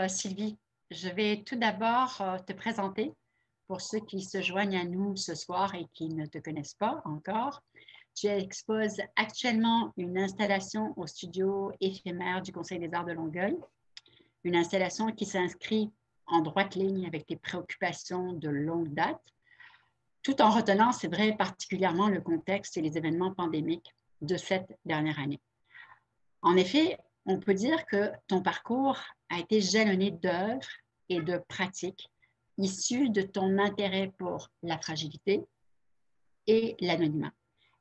Sylvie. Je vais tout d'abord te présenter pour ceux qui se joignent à nous ce soir et qui ne te connaissent pas encore. Tu exposes actuellement une installation au studio éphémère du Conseil des arts de Longueuil, une installation qui s'inscrit en droite ligne avec tes préoccupations de longue date, tout en retenant, c'est vrai, particulièrement le contexte et les événements pandémiques de cette dernière année. En effet, on peut dire que ton parcours a été jalonné d'œuvres et de pratiques issues de ton intérêt pour la fragilité et l'anonymat.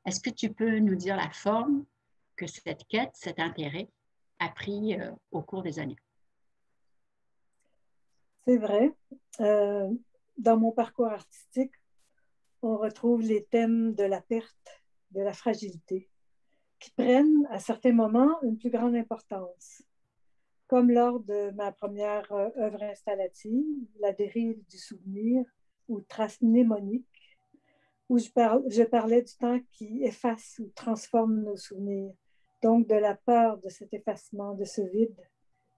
Est-ce que tu peux nous dire la forme que cette quête, cet intérêt a pris au cours des années? C'est vrai. Dans mon parcours artistique, on retrouve les thèmes de la perte, de la fragilité, qui prennent à certains moments une plus grande importance, comme lors de ma première œuvre installative, La dérive du souvenir ou Traces mnémoniques, où je parlais du temps qui efface ou transforme nos souvenirs, donc de la peur de cet effacement, de ce vide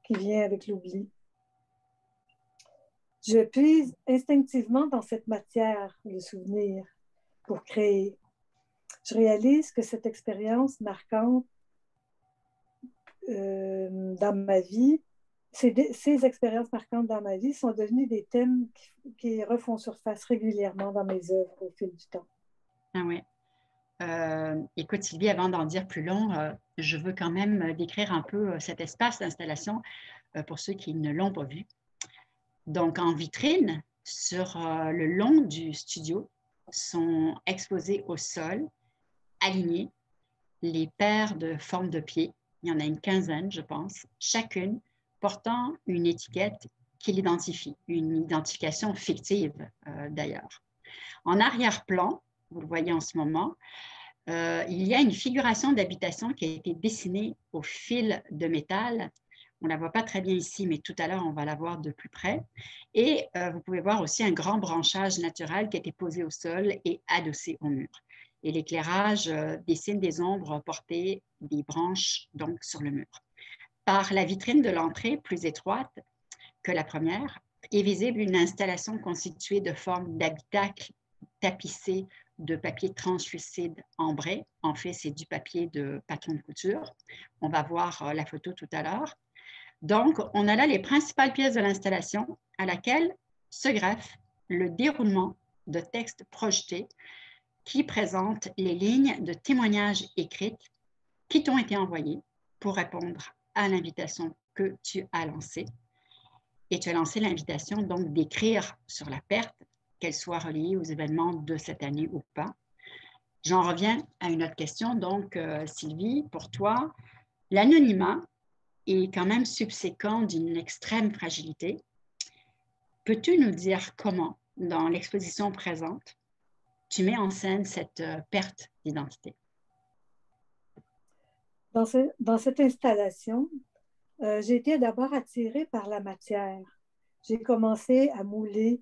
qui vient avec l'oubli. Je puise instinctivement dans cette matière, le souvenir, pour créer. Je réalise que cette expérience marquante dans ma vie, ces expériences marquantes dans ma vie sont devenues des thèmes qui refont surface régulièrement dans mes œuvres au fil du temps. Ah oui. Écoute, Sylvie, avant d'en dire plus long, je veux quand même décrire un peu cet espace d'installation pour ceux qui ne l'ont pas vu. Donc, en vitrine, sur le long du studio, sont exposés au sol, alignés, les paires de formes de pieds. Il y en a une quinzaine, je pense, chacune portant une étiquette qui l'identifie, une identification fictive d'ailleurs. En arrière-plan, vous le voyez en ce moment, il y a une figuration d'habitation qui a été dessinée au fil de métal. On ne la voit pas très bien ici, mais tout à l'heure, on va la voir de plus près. Et vous pouvez voir aussi un grand branchage naturel qui a été posé au sol et adossé au mur. Et l'éclairage dessine des ombres portées des branches donc sur le mur. Par la vitrine de l'entrée, plus étroite que la première, est visible une installation constituée de formes d'habitacles tapissés de papier translucide ambré. En fait, c'est du papier de patron de couture. On va voir la photo tout à l'heure. Donc, on a là les principales pièces de l'installation à laquelle se greffe le déroulement de textes projetés qui présentent les lignes de témoignages écrites qui t'ont été envoyées pour répondre à l'invitation que tu as lancée. Et tu as lancé l'invitation donc d'écrire sur la perte, qu'elle soit reliée aux événements de cette année ou pas. J'en reviens à une autre question. Donc, Sylvie, pour toi, l'anonymat est quand même subséquent d'une extrême fragilité. Peux-tu nous dire comment, dans l'exposition présente, tu mets en scène cette perte d'identité? Dans cette installation, j'ai été d'abord attirée par la matière. J'ai commencé à mouler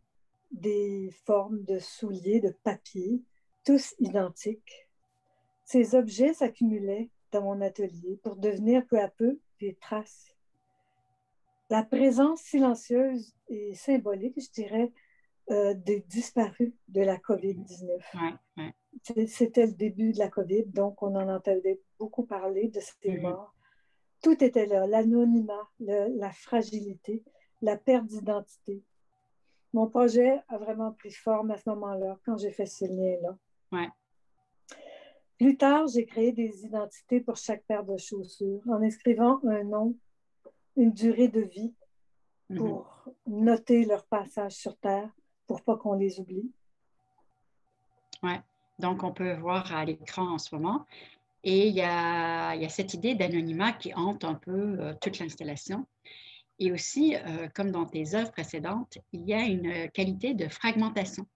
des formes de souliers de papier, tous identiques. Ces objets s'accumulaient dans mon atelier pour devenir peu à peu des traces. La présence silencieuse et symbolique, je dirais, des disparus de la COVID-19. Ouais. C'était le début de la COVID, donc on en entendait beaucoup parler de ces Mm-hmm. morts. Tout était là, l'anonymat, la fragilité, la perte d'identité. Mon projet a vraiment pris forme à ce moment-là, quand j'ai fait ce lien-là. Ouais. Plus tard, j'ai créé des identités pour chaque paire de chaussures, en inscrivant un nom, une durée de vie, pour noter leur passage sur Terre, pour pas qu'on les oublie. Ouais. Donc, on peut voir à l'écran en ce moment. Et il y a cette idée d'anonymat qui hante un peu toute l'installation. Et aussi, comme dans tes œuvres précédentes, il y a une qualité de fragmentation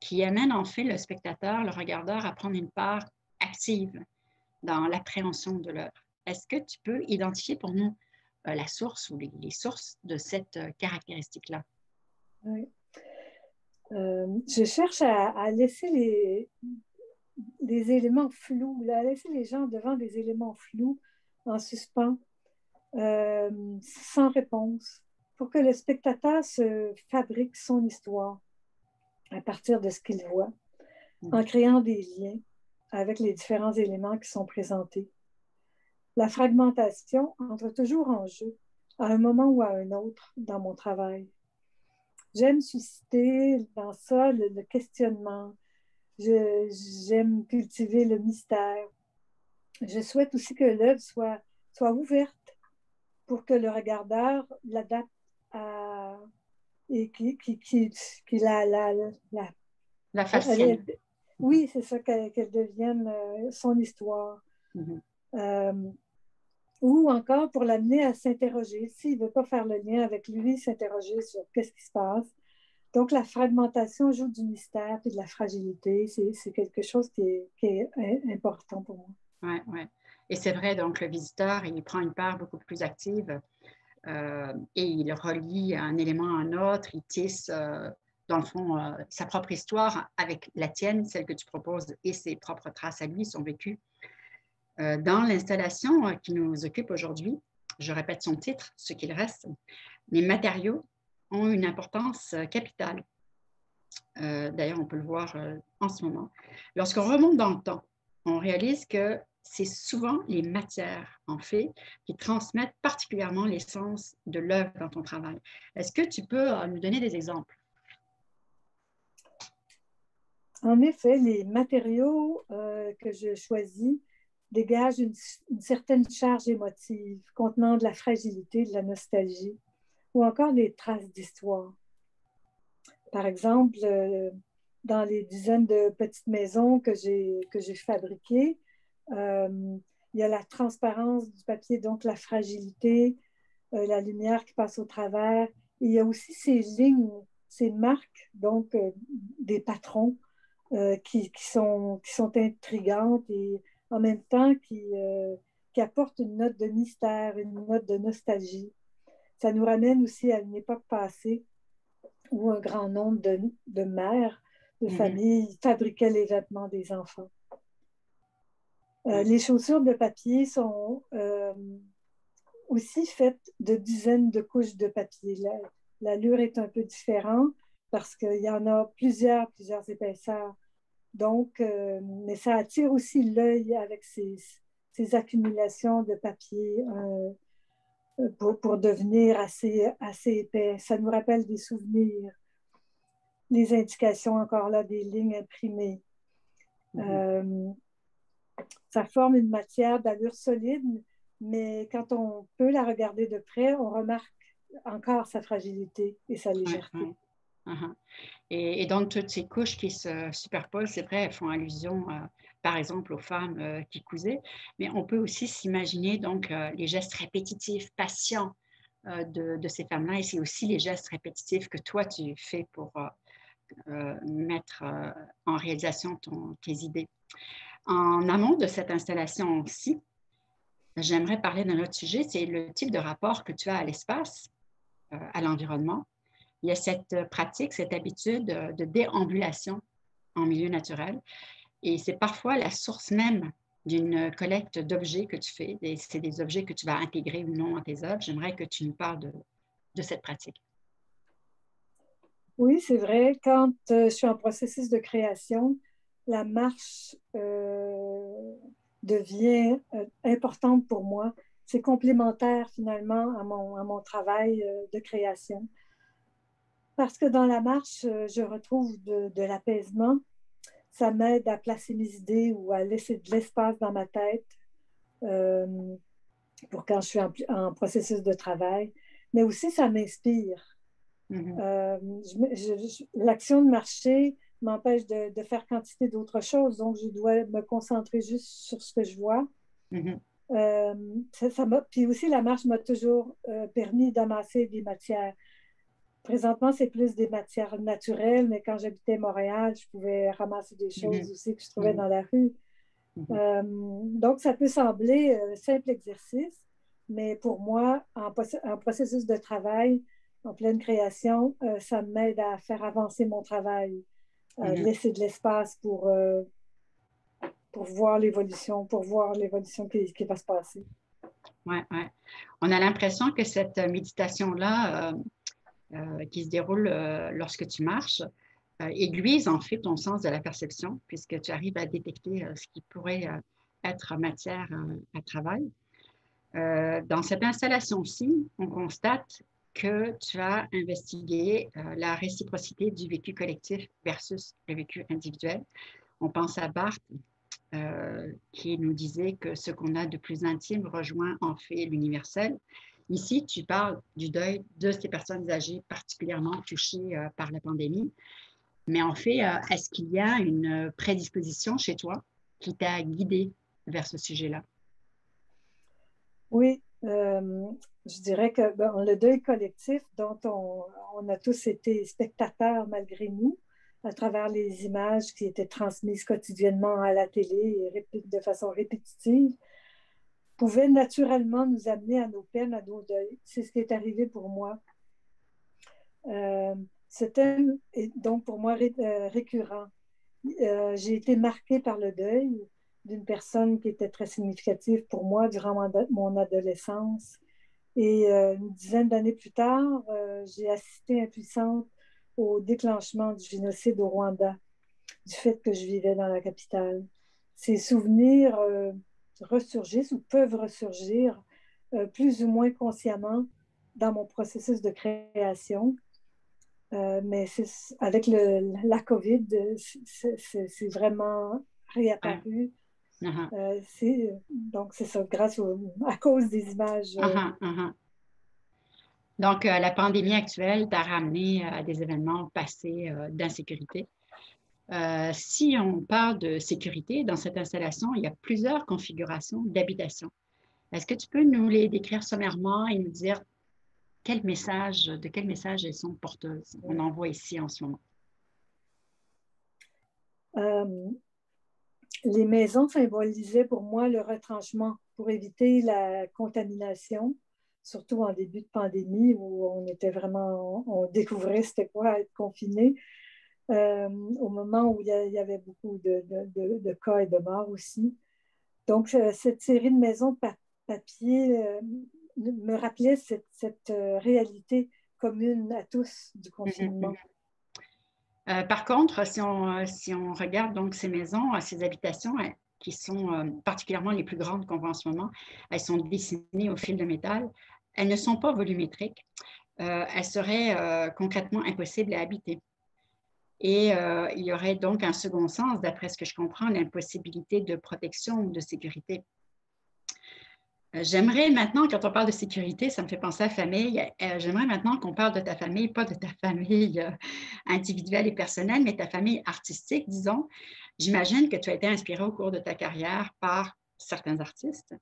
qui amène en fait le spectateur, le regardeur, à prendre une part active dans l'appréhension de l'œuvre. Est-ce que tu peux identifier pour nous la source ou les sources de cette caractéristique-là? Oui. Je cherche à laisser les éléments flous, à laisser les gens devant des éléments flous, en suspens, sans réponse. pour que le spectateur se fabrique son histoire à partir de ce qu'il voit, en créant des liens avec les différents éléments qui sont présentés. La fragmentation entre toujours en jeu à un moment ou à un autre dans mon travail. J'aime susciter dans ça le questionnement. J'aime cultiver le mystère. Je souhaite aussi que l'œuvre soit ouverte pour que le regardeur l'adapte à, et qui La fascine. oui, c'est ça, qu'elle devienne son histoire. Ou encore pour l'amener à s'interroger. S'il ne veut pas faire le lien avec lui, s'interroger sur qu'est-ce qui se passe. Donc, la fragmentation joue du mystère et de la fragilité. C'est quelque chose qui est important pour moi. Oui, oui. Et c'est vrai, donc le visiteur, il prend une part beaucoup plus active et il relie un élément à un autre, il tisse, dans le fond, sa propre histoire avec la tienne, celle que tu proposes, et ses propres traces à lui, son vécu. Dans l'installation qui nous occupe aujourd'hui, je répète son titre, ce qu'il reste, les matériaux ont une importance capitale. D'ailleurs, on peut le voir en ce moment. Lorsqu'on remonte dans le temps, on réalise que c'est souvent les matières, en fait, qui transmettent particulièrement l'essence de l'œuvre dans ton travail. Est-ce que tu peux nous donner des exemples? En effet, les matériaux que je choisis dégagent une certaine charge émotive contenant de la fragilité, de la nostalgie ou encore des traces d'histoire. Par exemple, dans les dizaines de petites maisons que j'ai fabriquées, il y a la transparence du papier, donc la fragilité, la lumière qui passe au travers. Et il y a aussi ces lignes, ces marques, donc des patrons qui sont intrigantes et en même temps qui apportent une note de mystère, une note de nostalgie. Ça nous ramène aussi à une époque passée où un grand nombre de mères, de familles fabriquaient les vêtements des enfants. Les chaussures de papier sont aussi faites de dizaines de couches de papier. L'allure est un peu différente parce qu'il y en a plusieurs épaisseurs. Donc, mais ça attire aussi l'œil avec ces accumulations de papier pour devenir assez épais. Ça nous rappelle des souvenirs. Les indications, encore là, des lignes imprimées. Ça forme une matière d'allure solide, mais quand on peut la regarder de près, on remarque encore sa fragilité et sa légèreté. Et donc, toutes ces couches qui se superposent, c'est vrai, elles font allusion, par exemple, aux femmes qui cousaient, mais on peut aussi s'imaginer donc les gestes répétitifs, patients de ces femmes-là, et c'est aussi les gestes répétitifs que toi, tu fais pour mettre en réalisation tes idées. En amont de cette installation-ci, j'aimerais parler d'un autre sujet, c'est le type de rapport que tu as à l'espace, à l'environnement. Il y a cette pratique, cette habitude de déambulation en milieu naturel. Et c'est parfois la source même d'une collecte d'objets que tu fais. Et c'est des objets que tu vas intégrer ou non à tes œuvres. J'aimerais que tu nous parles de cette pratique. Oui, c'est vrai. Quand je suis en processus de création, la marche devient importante pour moi. C'est complémentaire finalement à mon travail de création. Parce que dans la marche, je retrouve de l'apaisement. Ça m'aide à placer mes idées ou à laisser de l'espace dans ma tête pour quand je suis en processus de travail. Mais aussi, ça m'inspire. L'action de marcher m'empêche de faire quantité d'autres choses, donc je dois me concentrer juste sur ce que je vois. Puis aussi, la marche m'a toujours permis d'amasser des matières. Présentement, c'est plus des matières naturelles, mais quand j'habitais Montréal, je pouvais ramasser des choses aussi que je trouvais dans la rue. Donc, ça peut sembler un simple exercice, mais pour moi, en processus de travail, en pleine création, ça m'aide à faire avancer mon travail, laisser de l'espace pour voir l'évolution qui va se passer. Ouais, ouais. On a l'impression que cette méditation-là, qui se déroule lorsque tu marches, aiguise en fait ton sens de la perception, puisque tu arrives à détecter ce qui pourrait être matière à travail. Dans cette installation-ci, on constate que tu as investigué la réciprocité du vécu collectif versus le vécu individuel. On pense à Barthes, qui nous disait que ce qu'on a de plus intime rejoint en fait l'universel. Ici, tu parles du deuil de ces personnes âgées particulièrement touchées par la pandémie. Mais en fait, est-ce qu'il y a une prédisposition chez toi qui t'a guidé vers ce sujet-là? Oui, je dirais que le deuil collectif dont on a tous été spectateurs malgré nous, à travers les images qui étaient transmises quotidiennement à la télé et de façon répétitive, pouvait naturellement nous amener à nos peines, à nos deuils. C'est ce qui est arrivé pour moi. Ce thème est donc pour moi récurrent. J'ai été marquée par le deuil d'une personne qui était très significative pour moi durant mon adolescence. Et une dizaine d'années plus tard, j'ai assisté impuissante au déclenchement du génocide au Rwanda, du fait que je vivais dans la capitale. Ces souvenirs ressurgissent ou peuvent ressurgir plus ou moins consciemment dans mon processus de création. Mais avec la COVID, c'est vraiment Ah, réapparu. ah, Donc, c'est ça, à cause des images. ah, ah, ah. Donc, la pandémie actuelle t'a ramené à des événements passés d'insécurité. Si on parle de sécurité, dans cette installation, il y a plusieurs configurations d'habitation. Est-ce que tu peux nous les décrire sommairement et nous dire de quel message elles sont porteuses? On en voit ici en ce moment. Euh, les maisons symbolisaient pour moi le retranchement pour éviter la contamination, surtout en début de pandémie où on découvrait c'était quoi être confiné. Au moment où il y avait beaucoup de cas et de morts aussi. Donc, cette série de maisons papier me rappelait cette réalité commune à tous du confinement. Par contre, si on regarde donc ces maisons, ces habitations qui sont particulièrement les plus grandes qu'on voit en ce moment, elles sont dessinées au fil de métal. Elles ne sont pas volumétriques. Elles seraient concrètement impossibles à habiter. Et il y aurait donc un second sens, d'après ce que je comprends, l'impossibilité de protection ou de sécurité. J'aimerais maintenant, quand on parle de sécurité, ça me fait penser à famille. J'aimerais maintenant qu'on parle de ta famille, pas de ta famille individuelle et personnelle, mais ta famille artistique, disons. J'imagine que tu as été inspirée au cours de ta carrière par certains artistes.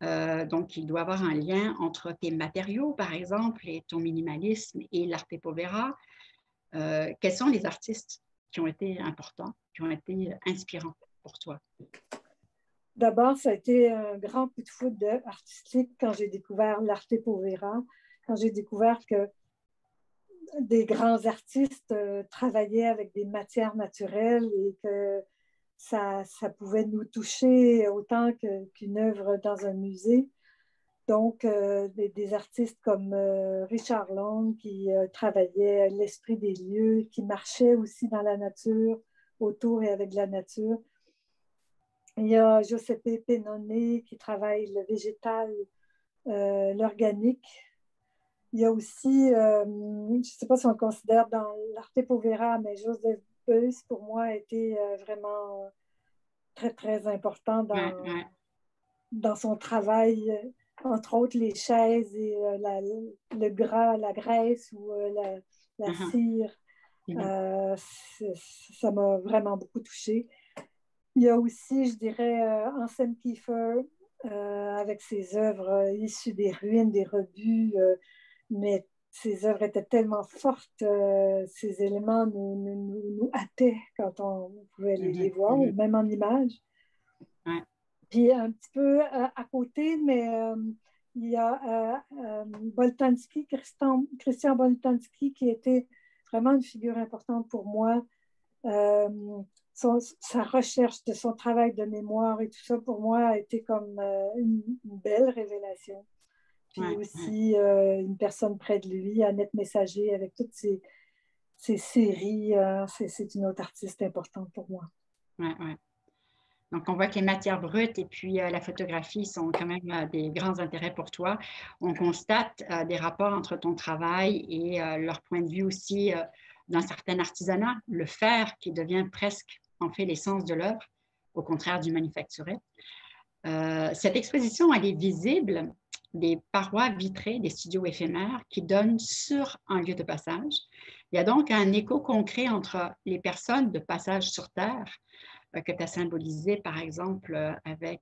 Donc, il doit y avoir un lien entre tes matériaux, par exemple, et ton minimalisme et l'arte povera. Quels sont les artistes qui ont été importants, qui ont été inspirants pour toi? D'abord, ça a été un grand coup de foudre artistique quand j'ai découvert l'arte povera, quand j'ai découvert que des grands artistes travaillaient avec des matières naturelles et que ça pouvait nous toucher autant qu'une œuvre dans un musée. Donc, des artistes comme Richard Long qui travaillait l'esprit des lieux, qui marchait aussi dans la nature, autour et avec la nature. Il y a Giuseppe Pennone qui travaille le végétal, l'organique. Il y a aussi, je ne sais pas si on le considère dans l'arte povera, mais Joseph Beuys, pour moi, a été vraiment très, très important dans son travail, entre autres les chaises et le gras, la graisse ou la cire. Ça m'a vraiment beaucoup touchée. Il y a aussi, je dirais, Anselm Kiefer, avec ses œuvres issues des ruines, des rebuts, mais ces œuvres étaient tellement fortes, ces éléments nous hâtaient quand on pouvait les voir, ou même en images. Ouais. Puis un petit peu à côté, mais il y a Boltanski, Christian Boltanski, qui était vraiment une figure importante pour moi. sa recherche de son travail de mémoire et tout ça, pour moi, a été comme une belle révélation. Puis aussi, une personne près de lui, Annette Messager, avec toutes ses séries, c'est une autre artiste importante pour moi. Ouais. Donc, on voit que les matières brutes et puis la photographie sont quand même des grands intérêts pour toi. On constate des rapports entre ton travail et leur point de vue aussi d'un certain artisanat, le faire qui devient presque, en fait, l'essence de l'œuvre, au contraire du manufacturé. Cette exposition, elle est visible des parois vitrées des studios éphémères qui donnent sur un lieu de passage. Il y a donc un écho concret entre les personnes de passage sur Terre que tu as symbolisé, par exemple, avec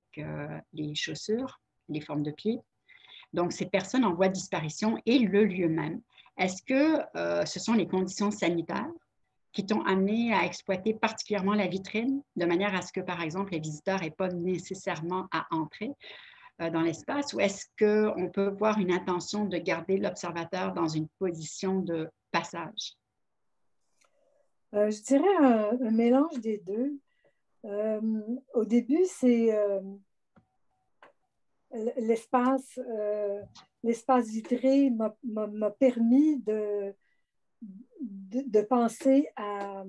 les chaussures, les formes de pied. Donc, ces personnes en voie de disparition et le lieu même. Est-ce que ce sont les conditions sanitaires qui t'ont amené à exploiter particulièrement la vitrine, de manière à ce que, par exemple, les visiteurs n'aient pas nécessairement à entrer dans l'espace, ou est-ce qu'on peut voir une intention de garder l'observateur dans une position de passage? Je dirais un mélange des deux. Au début, c'est l'espace vitré m'a permis de penser à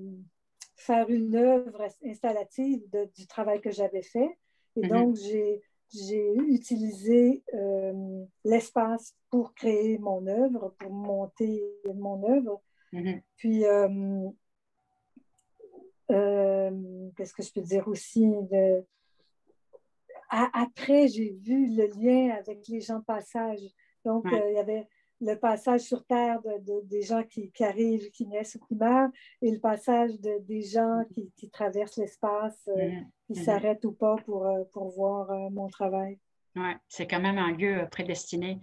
faire une œuvre installative du travail que j'avais fait. Et donc, j'ai utilisé l'espace pour créer mon œuvre, pour monter mon œuvre. Puis, qu'est-ce que je peux dire aussi? Après, j'ai vu le lien avec les gens de passage. Donc, il y avait le passage sur Terre des gens qui arrivent, qui naissent ou qui meurent, et le passage des gens qui traversent l'espace, qui s'arrêtent ou pas pour voir mon travail. Oui, c'est quand même un lieu prédestiné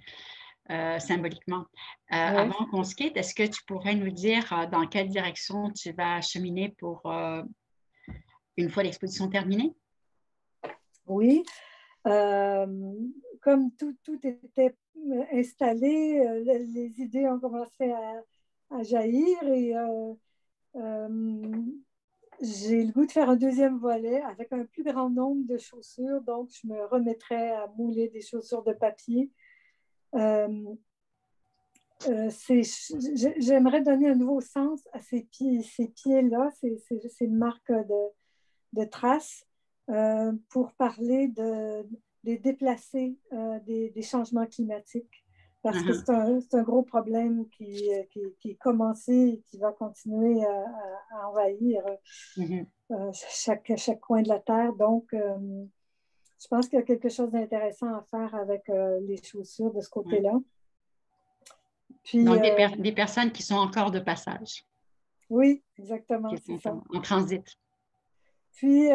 symboliquement. Avant qu'on se quitte, est-ce que tu pourrais nous dire dans quelle direction tu vas cheminer pour une fois l'exposition terminée? Oui. Comme tout était installé, les idées ont commencé à jaillir et j'ai le goût de faire un deuxième volet avec un plus grand nombre de chaussures. Donc, je me remettrai à mouler des chaussures de papier. J'aimerais donner un nouveau sens à ces pieds-là, ces marques de traces. Pour parler des déplacés des changements climatiques. Parce que c'est un gros problème qui est commencé et qui va continuer à envahir chaque coin de la Terre. Donc, je pense qu'il y a quelque chose d'intéressant à faire avec les chaussures de ce côté-là. Puis, donc, des personnes qui sont encore de passage. Oui, exactement. Qui sont en transit. Puis,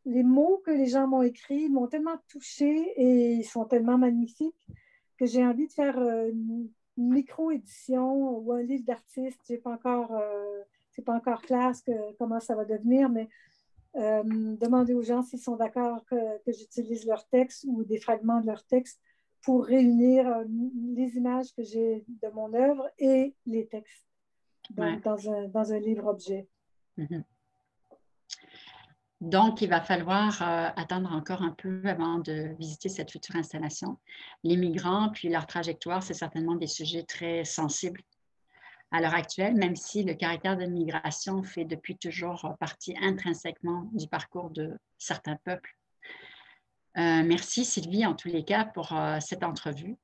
les mots que les gens m'ont écrits m'ont tellement touchée et ils sont tellement magnifiques que j'ai envie de faire une micro-édition ou un livre d'artiste. C'est pas encore clair comment ça va devenir, mais demander aux gens s'ils sont d'accord que j'utilise leur texte ou des fragments de leur texte pour réunir les images que j'ai de mon œuvre et les textes dans un livre-objet. Donc, il va falloir attendre encore un peu avant de visiter cette future installation. Les migrants, puis leur trajectoire, c'est certainement des sujets très sensibles à l'heure actuelle, même si le caractère de migration fait depuis toujours partie intrinsèquement du parcours de certains peuples. Merci Sylvie, en tous les cas, pour cette entrevue.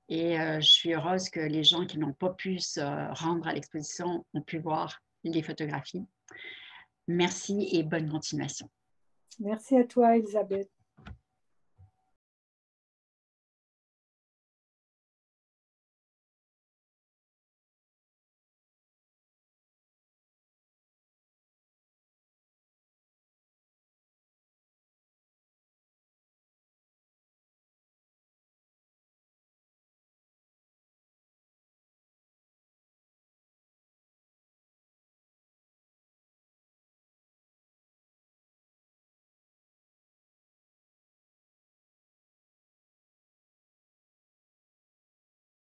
Et je suis heureuse que les gens qui n'ont pas pu se rendre à l'exposition ont pu voir les photographies. Merci et bonne continuation. Merci à toi, Elisabeth.